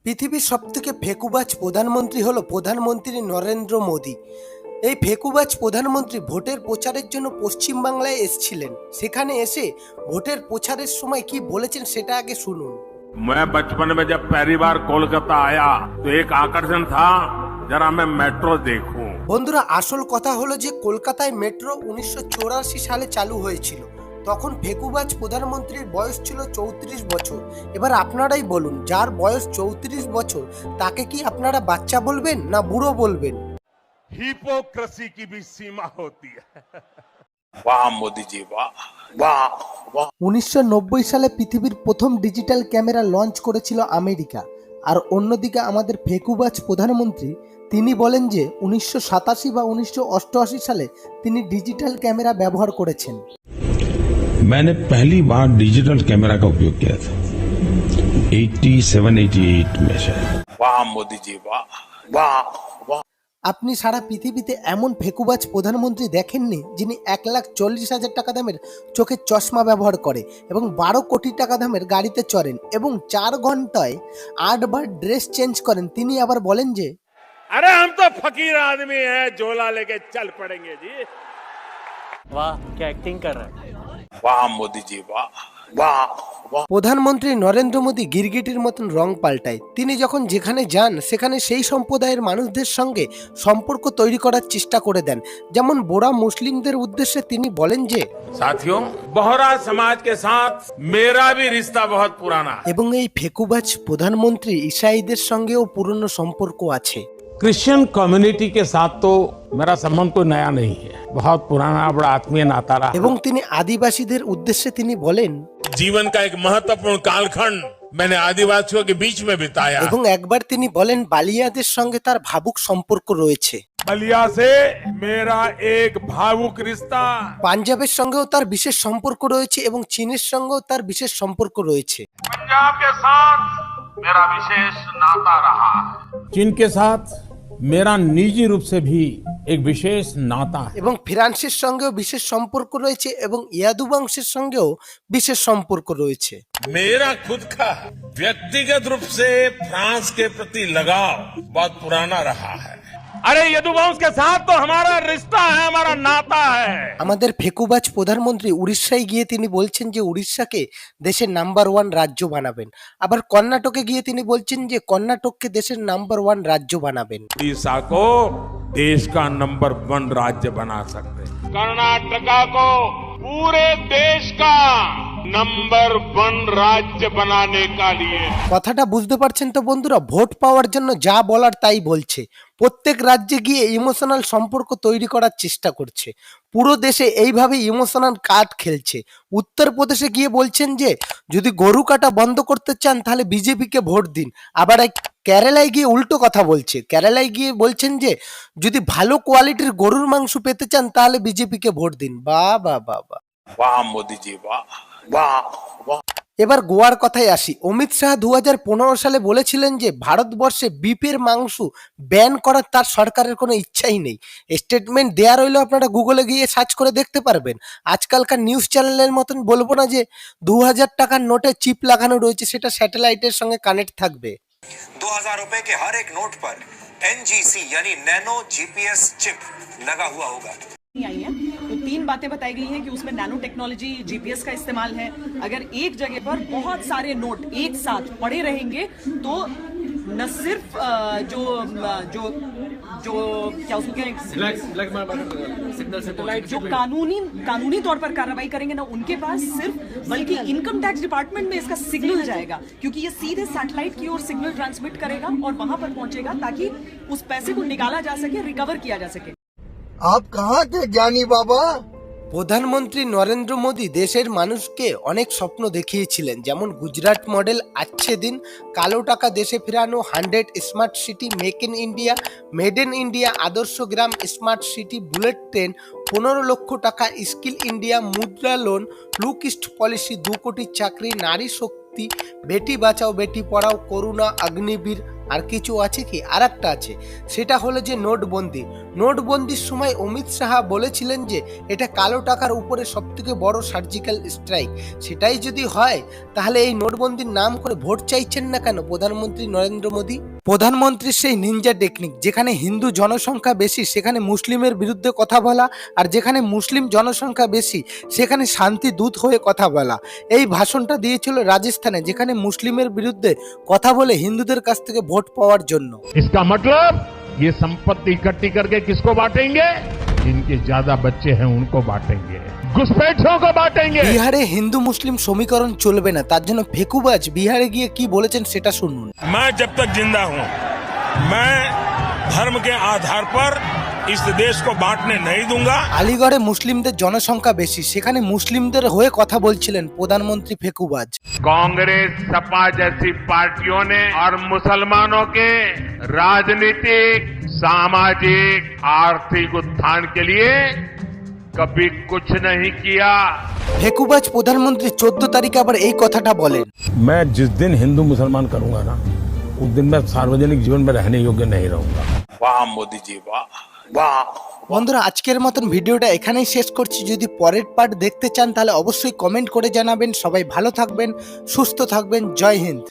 পৃথিবীর সবথেকে ফেকুবাজ প্রধানমন্ত্রী হলো প্রধানমন্ত্রী নরেন্দ্র মোদী। এই ফেকুবাজ প্রধানমন্ত্রী ভোটের প্রচারের জন্য পশ্চিমবাংলায় এসেছিলেন। সেখানে এসে ভোটের প্রচারের সময় কি বলেছেন সেটা আগে শুনুন। मैं बचपन में जब पहली बार कोलकाता आया तो एक आकर्षण था, जरा मैं मेट्रो देखूं। বন্ধুরা, আসল কথা হলো যে কলকাতায় মেট্রো 1984 সালে চালু হয়েছিল। তখন ফেকুবাজ প্রধানমন্ত্রীর বয়স ছিল 34 বছর। এবার আপনারাই বলুন, যার বয়স 34 বছর তাকে কি আপনারা বাচ্চা বলবেন না বুড়ো বলবেন? हिपोक्रेसी की भी सीमा होती है। वाह मोदी जी, वाह वाह वाह। 1990 সালে পৃথিবীর প্রথম ডিজিটাল ক্যামেরা লঞ্চ করেছিল আমেরিকা। আর অন্যদিকে আমাদের ফেকুবাজ প্রধানমন্ত্রী তিনি বলেন যে 1987 বা 1988 সালে তিনি ডিজিটাল ক্যামেরা ব্যবহার করেছেন। मैंने पहली बार डिजिटल कैमरा का उपयोग किया था 87-88 में शायद। वाह मोदी जी, वाह वाह वाह। আপনি সারা পৃথিবীতে এমন ফেকুবাজ প্রধানমন্ত্রী দেখেননি যিনি 1,40,000 টাকা দামের চোখের চশমা ব্যবহার করে এবং 12 কোটি টাকা দামের গাড়িতে চড়েন এবং 4 ঘন্টায় 8 বার ড্রেস চেঞ্জ করেন। তিনি আবার বলেন যে अरे हम तो फकीर आदमी हैं, झोला लेके चल पड़ेंगे जी। वाह क्या एक्टिंग कर रहा है। वाह मोदी जी, वाह वाह वाह। প্রধানমন্ত্রী নরেন্দ্র মোদী গিরগিটির মতন রং পাল্টায়। তিনি যখন যেখানে যান সেখানে সেই সম্প্রদায়ের মানুষদের সঙ্গে সম্পর্ক তৈরি করার চেষ্টা করে দেন। যেমন বোরা মুসলিমদের উদ্দেশ্যে তিনি বলেন যে साथियों, बोहरा समाज के साथ मेरा भी रिश्ता बहुत पुराना है। এবং এই ফেকুবাজ প্রধানমন্ত্রী ইসাইদের সঙ্গেও পুরনো সম্পর্ক আছে। क्रिश्चियन कम्युनिटी के साथ तो मेरा संबंध कोई नया नहीं है, बहुत पुराना बड़ा आत्मीय नाता रहा। এবং তিনি আদিবাসীদের উদ্দেশ্যে তিনি বলেন जीवन का एक महत्वपूर्ण कालखंड मैंने आदिवासियों के बीच में बिताया। এবং একবার তিনি বলেন বালিয়াদের সঙ্গে তার ভাবুক সম্পর্ক রয়েছে। बलिया से मेरा एक भावुक रिश्ता। পাঞ্জাবের সঙ্গেও তার বিশেষ সম্পর্ক রয়েছে এবং চীনের সঙ্গেও তার বিশেষ সম্পর্ক রয়েছে। पंजाब के साथ मेरा विशेष नाता रहा है। चीन के साथ मेरा निजी रूप से भी एक विशेष नाता है। এবং ফ্রান্সের সঙ্গেও বিশেষ সম্পর্ক রয়েছে এবং ইয়াদু বংশের সঙ্গেও বিশেষ সম্পর্ক রয়েছে। मेरा खुद का व्यक्तिगत रूप से फ्रांस के प्रति लगाव बहुत पुराना रहा है। अरे यदुवंश के साथ तो हमारा रिश्ता है, हमारा नाता है। আমাদের ফেকুবাজ প্রধানমন্ত্রী উড়িষ্যায় গিয়ে তিনি বলছেন যে উড়িষ্যাকে দেশের নাম্বার 1 রাজ্য বানাবেন। আবার কর্ণাটকে গিয়ে তিনি বলছেন যে কর্ণাটককে দেশের নাম্বার 1 রাজ্য বানাবেন। उड़ीसा को देश का नंबर 1 राज्य बना सकते हैं। कर्नाटका को पूरे देश का नंबर 1 राज्य बनाने का लिए। কথাটা বুঝতে পারছেন তো বন্ধুরা? ভোট পাওয়ার জন্য যা বলার তাই বলছে। প্রত্যেক রাজ্যে গিয়ে ইমোশনাল সম্পর্ক তৈরি করার চেষ্টা করছে। পুরো দেশে এইভাবে ইমোশনাল কার্ড খেলছে। উত্তরপ্রদেশে গিয়ে বলছেন যে যদি গরু কাটা বন্ধ করতে চান তাহলে বিজেপিকে ভোট দিন। আবার এক কেরালায় গিয়ে উল্টো কথা বলছে। কেরালায় গিয়ে বলছেন যে যদি ভালো কোয়ালিটির গরুর মাংস পেতে চান তাহলে বিজেপিকে ভোট দিন। বাহ বাহ বাহ বাহ। वाह मोदी जी, वाह वाह वाह। এবার গোয়ার কথায় আসি। অমিত শাহ 2015 সালে বলেছিলেন যে ভারতবর্ষে বিফের মাংস ব্যান করার তার সরকারের কোনো ইচ্ছাই নেই। স্টেটমেন্ট দেয়া রইল, আপনারা গুগলে গিয়ে সার্চ করে দেখতে পারবেন। আজকালকার নিউজ চ্যানেলের মতন বলবো না যে 2000 টাকার নোটে চিপ লাগানো রয়েছে, সেটা স্যাটেলাইটের সঙ্গে কানেক্ট থাকবে। 2000 रुपए के हर एक नोट पर एनजीसी यानी नैनो जीपीएस चिप लगा हुआ होगा। आई हैं तो 3 बातें बताई गई हैं कि उसमें नैनो टेक्नोलॉजी जीपीएस का इस्तेमाल है। अगर एक जगह पर बहुत सारे नोट एक साथ पड़े रहेंगे तो न सिर्फ जो जो जो क्या उसको जो कानूनी तौर पर कार्रवाई करेंगे ना उनके पास सिर्फ, बल्कि इनकम टैक्स डिपार्टमेंट में इसका सिग्नल जाएगा, क्योंकि ये सीधे सैटेलाइट की ओर सिग्नल ट्रांसमिट करेगा और वहां पर पहुंचेगा ताकि उस पैसे को निकाला जा सके, रिकवर किया जा सके। आप कहाँ थे ज्ञानी बाबा? প্রধানমন্ত্রী নরেন্দ্র মোদী দেশের মানুষকে অনেক স্বপ্ন দেখিয়েছিলেন, যেমন গুজরাট মডেল, আচ্ছে দিন, কালো টাকা দেশে ফেরানো, 100 smart city, make in India, made in India, আদর্শ গ্রাম, স্মার্ট সিটি, বুলেট ট্রেন, 15 লক্ষ টাকা, স্কিল ইন্ডিয়া, মুদ্রা লোন, লুক ইস্ট পলিসি, 2 কোটি চাকরি, নারী শক্তি, বেটি বাঁচাও বেটি পড়াও, করুণা, অগ্নিবীর, আর কিছু আছে কি? আর একটা আছে, সেটা হলো যে নোটবন্দি। নোটবন্দির সময় অমিত শাহ বলেছিলেন যে এটা কালো টাকার উপরে সবথেকে বড় সার্জিক্যাল স্ট্রাইক। সেটাই যদি হয় তাহলে এই নোটবন্দির নাম করে ভোট চাইছেন না কেন প্রধানমন্ত্রী নরেন্দ্র মোদী? প্রধানমন্ত্রীর সেই নিনজা টেকনিক, যেখানে হিন্দু জনসংখ্যা বেশি সেখানে মুসলিমের বিরুদ্ধে কথা বলা, আর যেখানে মুসলিম জনসংখ্যা বেশি সেখানে শান্তি দূত হয়ে কথা বলা। এই ভাষণটা দিয়েছিল রাজস্থানে, যেখানে মুসলিমের বিরুদ্ধে কথা বলে হিন্দুদের কাছ থেকে ভোট পাওয়ার জন্য। इसका मतलब ये संपत्ति इकट्ठी करके किसको बांटेंगे? जिनके ज्यादा बच्चे हैं उनको बांटेंगे, घुसपैठियों को बांटेंगे। বিহারে হিন্দু মুসলিম সমীকরণ চলবে না, তার জন্য ফেকুবাজ বিহারে গিয়ে কি বলেছেন সেটা শুনুন। मैं जब तक जिंदा हूं, मैं धर्म के आधार पर इस देश को बांटने नहीं दूंगा। আলিগড়ে মুসলিমদের জনসংখ্যা বেশি, সেখানে মুসলিমদের হয়ে কথা বলছিলেন প্রধানমন্ত্রী ফেকুবাজ। कांग्रेस सपा जैसी पार्टियों ने और मुसलमानों के राजनीतिक सामाजिक आर्थिक उत्थान के लिए कभी कुछ नहीं किया। ফেকুবাজ প্রধানমন্ত্রী 14 তারিখে আবার এই কথাটা বলেন। मैं जिस दिन हिंदू मुसलमान करूंगा ना, उस दिन मैं सार्वजनिक जीवन में रहने योग्य नहीं रहूंगा। वाह मोदी जी, वाह वाह। বন্ধুরা, আজকের মতন ভিডিওটা এখানেই শেষ করছি। যদি পরের পার্ট দেখতে চান তাহলে অবশ্যই কমেন্ট করে জানাবেন। সবাই ভালো থাকবেন, সুস্থ থাকবেন। জয় হিন্দ।